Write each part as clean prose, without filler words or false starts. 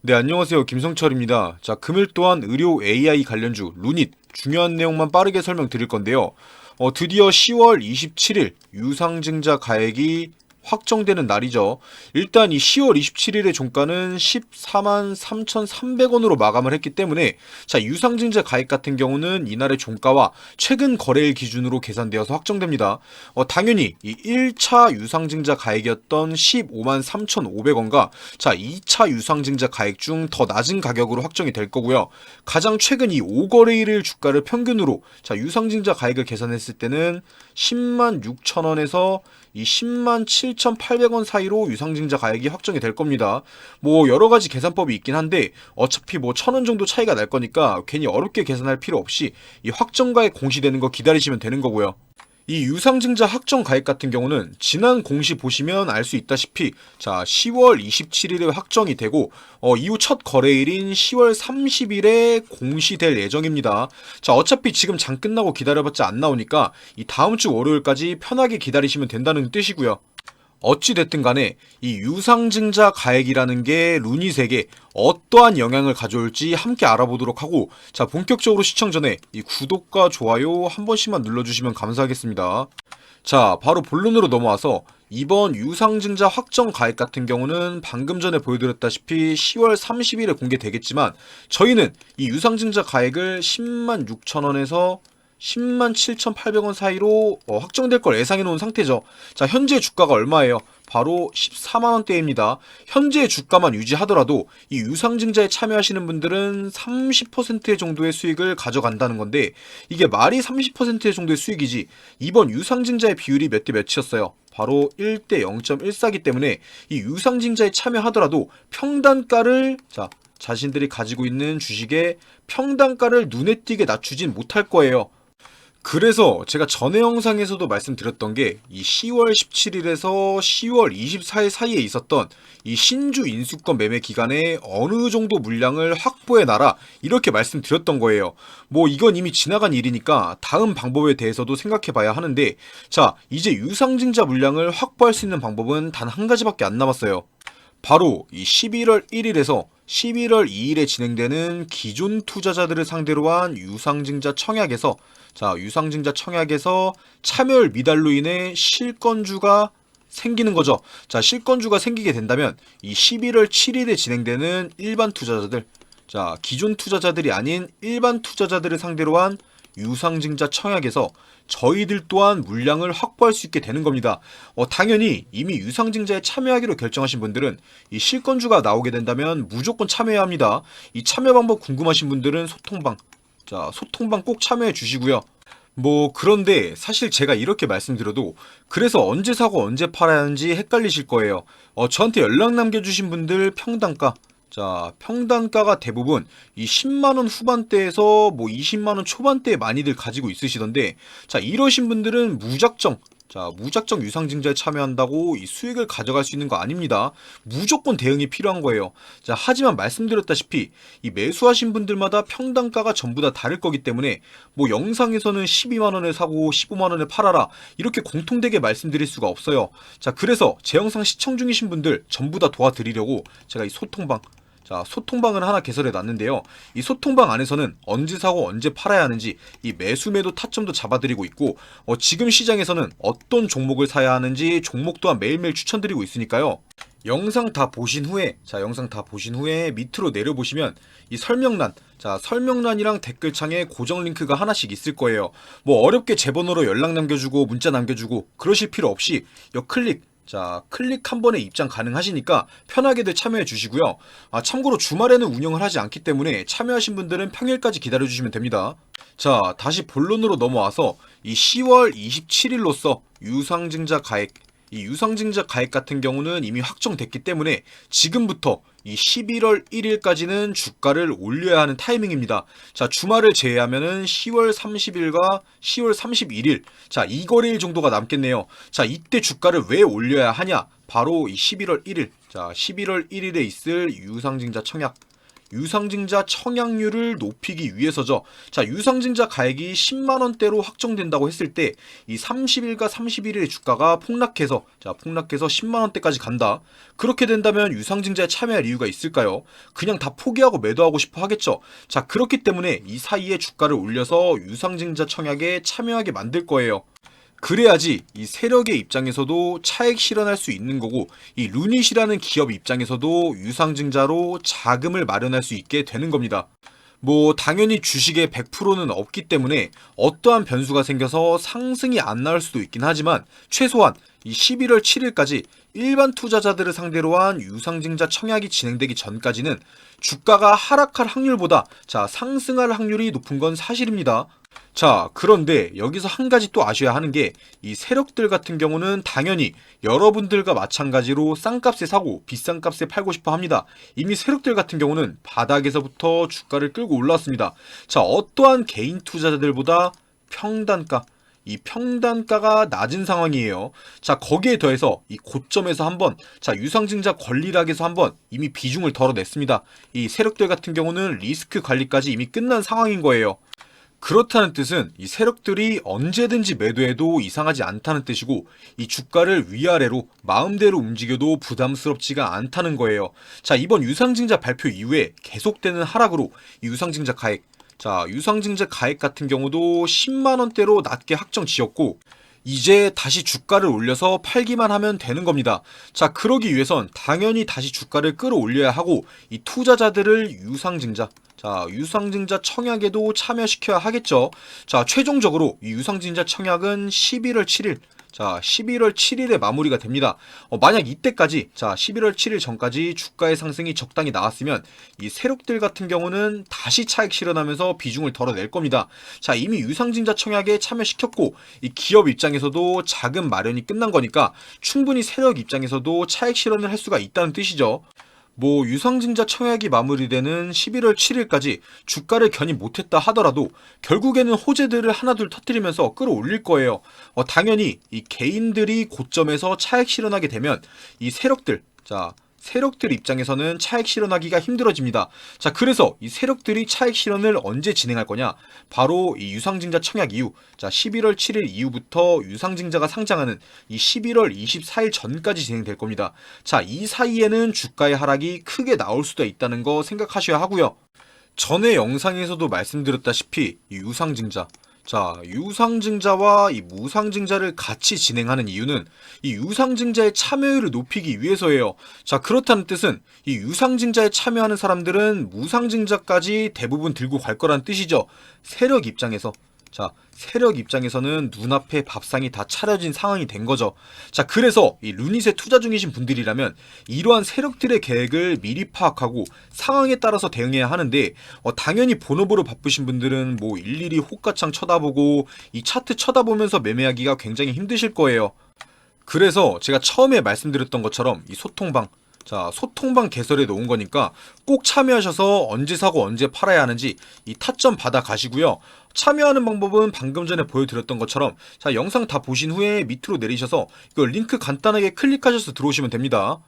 네, 안녕하세요. 김성철입니다. 자, 금일 또한 의료 AI 관련주 루닛 중요한 내용만 빠르게 설명드릴 건데요. 드디어 10월 27일 유상증자 가액이 확정되는 날이죠. 일단 이 10월 27일의 종가는 14만 3,300원으로 마감을 했기 때문에 자, 유상증자 가액 같은 경우는 이날의 종가와 최근 거래일 기준으로 계산되어서 확정됩니다. 당연히 이 1차 유상증자 가액이었던 15만 3,500원과 자, 2차 유상증자 가액 중 더 낮은 가격으로 확정이 될 거고요. 가장 최근 이 5거래일 주가를 평균으로 자, 유상증자 가액을 계산했을 때는 10만 6천원에서 이 10만 7,800원 사이로 유상증자 가액이 확정이 될 겁니다. 뭐 여러 가지 계산법이 있긴 한데 어차피 뭐 1,000원 정도 차이가 날 거니까 괜히 어렵게 계산할 필요 없이 이 확정가액 공시되는 거 기다리시면 되는 거고요. 이 유상증자 확정 가액 같은 경우는 지난 공시 보시면 알 수 있다시피 자, 10월 27일에 확정이 되고 이후 첫 거래일인 10월 30일에 공시될 예정입니다. 자, 어차피 지금 장 끝나고 기다려봤자 안 나오니까 이 다음 주 월요일까지 편하게 기다리시면 된다는 뜻이고요. 어찌됐든 간에 이 유상증자 가액이라는 게 루닛에게 어떠한 영향을 가져올지 함께 알아보도록 하고, 자, 본격적으로 시청 전에 이 구독과 좋아요 한 번씩만 눌러주시면 감사하겠습니다. 자, 바로 본론으로 넘어와서 이번 유상증자 확정 가액 같은 경우는 방금 전에 보여드렸다시피 10월 30일에 공개되겠지만 저희는 이 유상증자 가액을 10만 6천원에서 10만 7,800원 사이로 확정될 걸 예상해 놓은 상태죠. 자, 현재 주가가 얼마예요? 바로 14만원대입니다. 현재 주가만 유지하더라도 이 유상증자에 참여하시는 분들은 30% 정도의 수익을 가져간다는 건데, 이게 말이 30% 정도의 수익이지 이번 유상증자의 비율이 몇 대 몇이었어요? 바로 1대 0.14기 때문에 이 유상증자에 참여하더라도 평단가를 자신들이 가지고 있는 주식의 평단가를 눈에 띄게 낮추진 못할 거예요. 그래서 제가 전에 영상에서도 말씀드렸던 게 이 10월 17일에서 10월 24일 사이에 있었던 이 신주 인수권 매매 기간에 어느 정도 물량을 확보해 놔라, 이렇게 말씀드렸던 거예요. 뭐 이건 이미 지나간 일이니까 다음 방법에 대해서도 생각해 봐야 하는데, 자, 이제 유상증자 물량을 확보할 수 있는 방법은 단 한 가지밖에 안 남았어요. 바로 이 11월 1일에서 11월 2일에 진행되는 기존 투자자들을 상대로 한 유상증자 청약에서 유상증자 청약에서 참여율 미달로 인해 실건주가 생기는 거죠. 자, 실건주가 생기게 된다면 이 11월 7일에 진행되는 일반 투자자들, 자, 기존 투자자들이 아닌 일반 투자자들을 상대로 한 유상증자 청약에서 저희들 또한 물량을 확보할 수 있게 되는 겁니다. 당연히 이미 유상증자에 참여하기로 결정하신 분들은 이 실건주가 나오게 된다면 무조건 참여해야 합니다. 이 참여 방법 궁금하신 분들은 소통방 꼭 참여해 주시고요. 뭐 그런데 사실 제가 이렇게 말씀드려도 그래서 언제 사고 언제 팔아야 하는지 헷갈리실 거예요. 저한테 연락 남겨주신 분들 평단가, 자, 평단가가 대부분 이 10만원 후반대에서 뭐 20만원 초반대에 많이들 가지고 있으시던데, 자, 이러신 분들은 무작정 유상증자에 참여한다고 이 수익을 가져갈 수 있는 거 아닙니다. 무조건 대응이 필요한 거예요. 자, 하지만 말씀드렸다시피 이 매수하신 분들마다 평단가가 전부 다 다를 거기 때문에 뭐 영상에서는 12만원에 사고 15만원에 팔아라, 이렇게 공통되게 말씀드릴 수가 없어요. 자, 그래서 제 영상 시청 중이신 분들 전부 다 도와드리려고 제가 이 소통방을 하나 개설해 놨는데요. 이 소통방 안에서는 언제 사고 언제 팔아야 하는지 이 매수 매도 타점도 잡아드리고 있고, 지금 시장에서는 어떤 종목을 사야 하는지 종목 또한 매일매일 추천드리고 있으니까요. 영상 다 보신 후에 밑으로 내려보시면 이 설명란이랑 댓글창에 고정 링크가 하나씩 있을 거예요. 뭐 어렵게 제 번호로 연락 남겨주고 문자 남겨주고 그러실 필요 없이 클릭 한 번에 입장 가능하시니까 편하게들 참여해 주시고요. 참고로 주말에는 운영을 하지 않기 때문에 참여하신 분들은 평일까지 기다려 주시면 됩니다. 자, 다시 본론으로 넘어와서 이 10월 27일로써 이 유상증자 가액 같은 경우는 이미 확정됐기 때문에 지금부터 이 11월 1일까지는 주가를 올려야 하는 타이밍입니다. 자, 주말을 제외하면은 10월 30일과 10월 31일, 자, 이 거래일 정도가 남겠네요. 자, 이때 주가를 왜 올려야 하냐? 바로 이 11월 1일, 자, 11월 1일에 있을 유상증자 청약, 유상증자 청약률을 높이기 위해서죠. 자, 유상증자 가액이 10만 원대로 확정된다고 했을 때 이 30일과 31일의 주가가 폭락해서 10만 원대까지 간다. 그렇게 된다면 유상증자에 참여할 이유가 있을까요? 그냥 다 포기하고 매도하고 싶어 하겠죠. 자, 그렇기 때문에 이 사이에 주가를 올려서 유상증자 청약에 참여하게 만들 거예요. 그래야지 이 세력의 입장에서도 차익 실현할 수 있는 거고, 이 루닛이라는 기업 입장에서도 유상증자로 자금을 마련할 수 있게 되는 겁니다. 뭐 당연히 주식의 100%는 없기 때문에 어떠한 변수가 생겨서 상승이 안 나올 수도 있긴 하지만, 최소한 이 11월 7일까지 일반 투자자들을 상대로 한 유상증자 청약이 진행되기 전까지는 주가가 하락할 확률보다 상승할 확률이 높은 건 사실입니다. 자, 그런데 여기서 한 가지 또 아셔야 하는 게, 이 세력들 같은 경우는 당연히 여러분들과 마찬가지로 싼 값에 사고 비싼 값에 팔고 싶어 합니다. 이미 세력들 같은 경우는 바닥에서부터 주가를 끌고 올라왔습니다. 자, 어떠한 개인 투자자들보다 이 평단가가 낮은 상황이에요. 자, 거기에 더해서 이 고점에서 한번 유상증자 권리락에서 한번 이미 비중을 덜어냈습니다. 이 세력들 같은 경우는 리스크 관리까지 이미 끝난 상황인 거예요. 그렇다는 뜻은 이 세력들이 언제든지 매도해도 이상하지 않다는 뜻이고, 이 주가를 위아래로 마음대로 움직여도 부담스럽지가 않다는 거예요. 자, 이번 유상증자 발표 이후에 계속되는 하락으로 이 유상증자 가액 같은 경우도 10만 원대로 낮게 확정 지었고, 이제 다시 주가를 올려서 팔기만 하면 되는 겁니다. 자, 그러기 위해선 당연히 다시 주가를 끌어올려야 하고, 이 투자자들을 유상증자 청약에도 참여시켜야 하겠죠. 자, 최종적으로 이 유상증자 청약은 11월 7일에 마무리가 됩니다. 만약 이때까지 11월 7일 전까지 주가의 상승이 적당히 나왔으면 이 세력들 같은 경우는 다시 차익 실현하면서 비중을 덜어낼 겁니다. 자, 이미 유상증자 청약에 참여시켰고, 이 기업 입장에서도 자금 마련이 끝난 거니까 충분히 세력 입장에서도 차익 실현을 할 수가 있다는 뜻이죠. 뭐 유상증자 청약이 마무리되는 11월 7일까지 주가를 견인 못했다 하더라도 결국에는 호재들을 하나둘 터뜨리면서 끌어올릴 거예요. 당연히 이 개인들이 고점에서 차익 실현하게 되면 이 세력들 입장에서는 차익 실현하기가 힘들어집니다. 자, 그래서 이 세력들이 차익 실현을 언제 진행할 거냐? 바로 이 유상증자 청약 이후, 11월 7일 이후부터 유상증자가 상장하는 이 11월 24일 전까지 진행될 겁니다. 자, 이 사이에는 주가의 하락이 크게 나올 수도 있다는 거 생각하셔야 하고요. 전에 영상에서도 말씀드렸다시피 이 유상증자와 이 무상증자를 같이 진행하는 이유는 이 유상증자의 참여율을 높이기 위해서예요. 자, 그렇다는 뜻은 이 유상증자에 참여하는 사람들은 무상증자까지 대부분 들고 갈 거란 뜻이죠. 세력 입장에서는 눈앞에 밥상이 다 차려진 상황이 된 거죠. 자, 그래서 이 루닛에 투자 중이신 분들이라면 이러한 세력들의 계획을 미리 파악하고 상황에 따라서 대응해야 하는데, 당연히 본업으로 바쁘신 분들은 뭐 일일이 호가창 쳐다보고 이 차트 쳐다보면서 매매하기가 굉장히 힘드실 거예요. 그래서 제가 처음에 말씀드렸던 것처럼 이 소통방 개설에 놓은 거니까 꼭 참여하셔서 언제 사고 언제 팔아야 하는지 이 타점 받아 가시고요. 참여하는 방법은 방금 전에 보여드렸던 것처럼 영상 다 보신 후에 밑으로 내리셔서 이거 링크 간단하게 클릭하셔서 들어오시면 됩니다.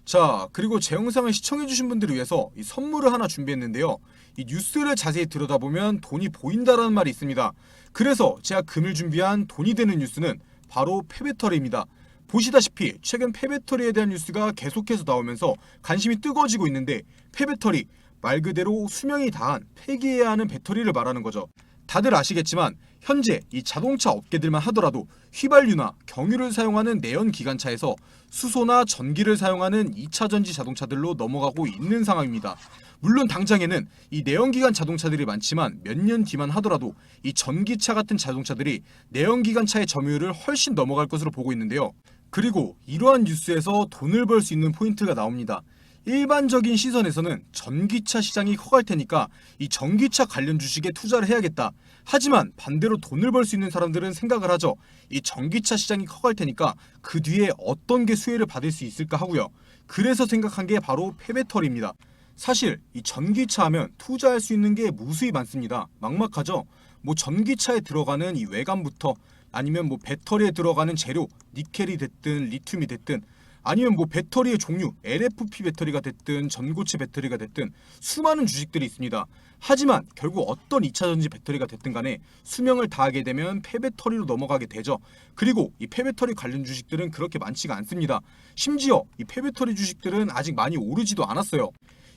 자, 그리고 제 영상을 시청해주신 분들을 위해서 이 선물을 하나 준비했는데요. 이 뉴스를 자세히 들여다보면 돈이 보인다라는 말이 있습니다. 그래서 제가 금일 준비한 돈이 되는 뉴스는 바로 폐배터리입니다. 보시다시피 최근 폐배터리에 대한 뉴스가 계속해서 나오면서 관심이 뜨거워지고 있는데, 폐배터리 말 그대로 수명이 다한 폐기해야 하는 배터리를 말하는 거죠. 다들 아시겠지만 현재 이 자동차 업계들만 하더라도 휘발유나 경유를 사용하는 내연기관차에서 수소나 전기를 사용하는 2차전지 자동차들로 넘어가고 있는 상황입니다. 물론 당장에는 이 내연기관 자동차들이 많지만 몇 년 뒤만 하더라도 이 전기차 같은 자동차들이 내연기관차의 점유율을 훨씬 넘어갈 것으로 보고 있는데요. 그리고 이러한 뉴스에서 돈을 벌 수 있는 포인트가 나옵니다. 일반적인 시선에서는 전기차 시장이 커갈 테니까 이 전기차 관련 주식에 투자를 해야겠다. 하지만 반대로 돈을 벌 수 있는 사람들은 생각을 하죠. 이 전기차 시장이 커갈 테니까 그 뒤에 어떤 게 수혜를 받을 수 있을까 하고요. 그래서 생각한 게 바로 폐배터리입니다. 사실 이 전기차 하면 투자할 수 있는 게 무수히 많습니다. 막막하죠. 뭐 전기차에 들어가는 이 외관부터 아니면 뭐 배터리에 들어가는 재료, 니켈이 됐든 리튬이 됐든 아니면 뭐 배터리의 종류, LFP 배터리가 됐든 전고체 배터리가 됐든 수많은 주식들이 있습니다. 하지만 결국 어떤 2차전지 배터리가 됐든 간에 수명을 다하게 되면 폐배터리로 넘어가게 되죠. 그리고 이 폐배터리 관련 주식들은 그렇게 많지가 않습니다. 심지어 이 폐배터리 주식들은 아직 많이 오르지도 않았어요.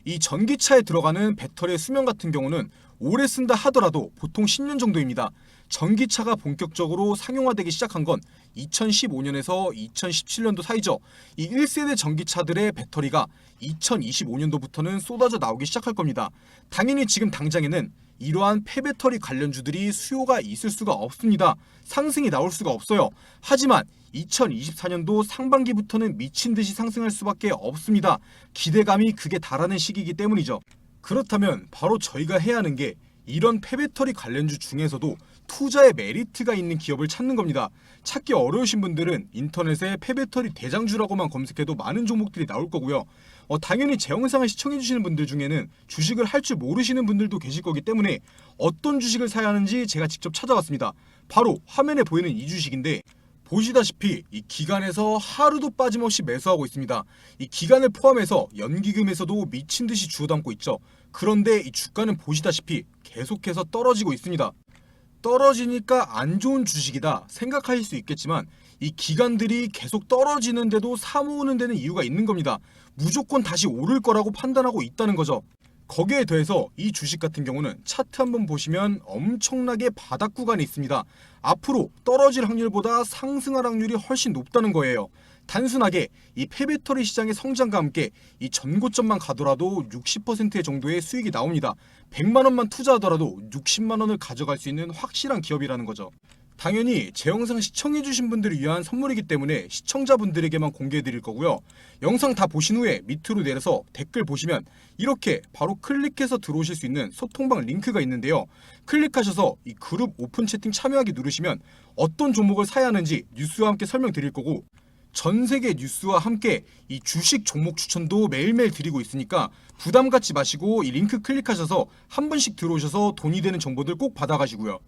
이 전기차에 들어가는 배터리의 수명 같은 경우는 오래 쓴다 하더라도 보통 10년 정도입니다. 전기차가 본격적으로 상용화되기 시작한 건 2015년에서 2017년도 사이죠. 이 1세대 전기차들의 배터리가 2025년도부터는 쏟아져 나오기 시작할 겁니다. 당연히 지금 당장에는 이러한 폐배터리 관련주들이 수요가 있을 수가 없습니다. 상승이 나올 수가 없어요. 하지만 2024년도 상반기부터는 미친 듯이 상승할 수밖에 없습니다. 기대감이 극에 달하는 시기이기 때문이죠. 그렇다면 바로 저희가 해야 하는 게 이런 폐배터리 관련주 중에서도 투자의 메리트가 있는 기업을 찾는 겁니다. 찾기 어려우신 분들은 인터넷에 폐배터리 대장주라고만 검색해도 많은 종목들이 나올 거고요. 당연히 제 영상을 시청해주시는 분들 중에는 주식을 할 줄 모르시는 분들도 계실 거기 때문에 어떤 주식을 사야 하는지 제가 직접 찾아봤습니다. 바로 화면에 보이는 이 주식인데, 보시다시피 이 기간에서 하루도 빠짐없이 매수하고 있습니다. 이 기간을 포함해서 연기금에서도 미친 듯이 주워담고 있죠. 그런데 이 주가는 보시다시피 계속해서 떨어지고 있습니다. 떨어지니까 안 좋은 주식이다 생각하실 수 있겠지만 이 기관들이 계속 떨어지는데도 사모으는 데는 이유가 있는 겁니다. 무조건 다시 오를 거라고 판단하고 있다는 거죠. 거기에 더해서 이 주식 같은 경우는 차트 한번 보시면 엄청나게 바닥 구간이 있습니다. 앞으로 떨어질 확률보다 상승할 확률이 훨씬 높다는 거예요. 단순하게 이 폐배터리 시장의 성장과 함께 이 전고점만 가더라도 60% 정도의 수익이 나옵니다. 100만 원만 투자하더라도 60만 원을 가져갈 수 있는 확실한 기업이라는 거죠. 당연히 제 영상 시청해주신 분들을 위한 선물이기 때문에 시청자분들에게만 공개해드릴 거고요. 영상 다 보신 후에 밑으로 내려서 댓글 보시면 이렇게 바로 클릭해서 들어오실 수 있는 소통방 링크가 있는데요. 클릭하셔서 이 그룹 오픈 채팅 참여하기 누르시면 어떤 종목을 사야 하는지 뉴스와 함께 설명드릴 거고, 전 세계 뉴스와 함께 이 주식 종목 추천도 매일매일 드리고 있으니까 부담 갖지 마시고 이 링크 클릭하셔서 한 번씩 들어오셔서 돈이 되는 정보들 꼭 받아가시고요.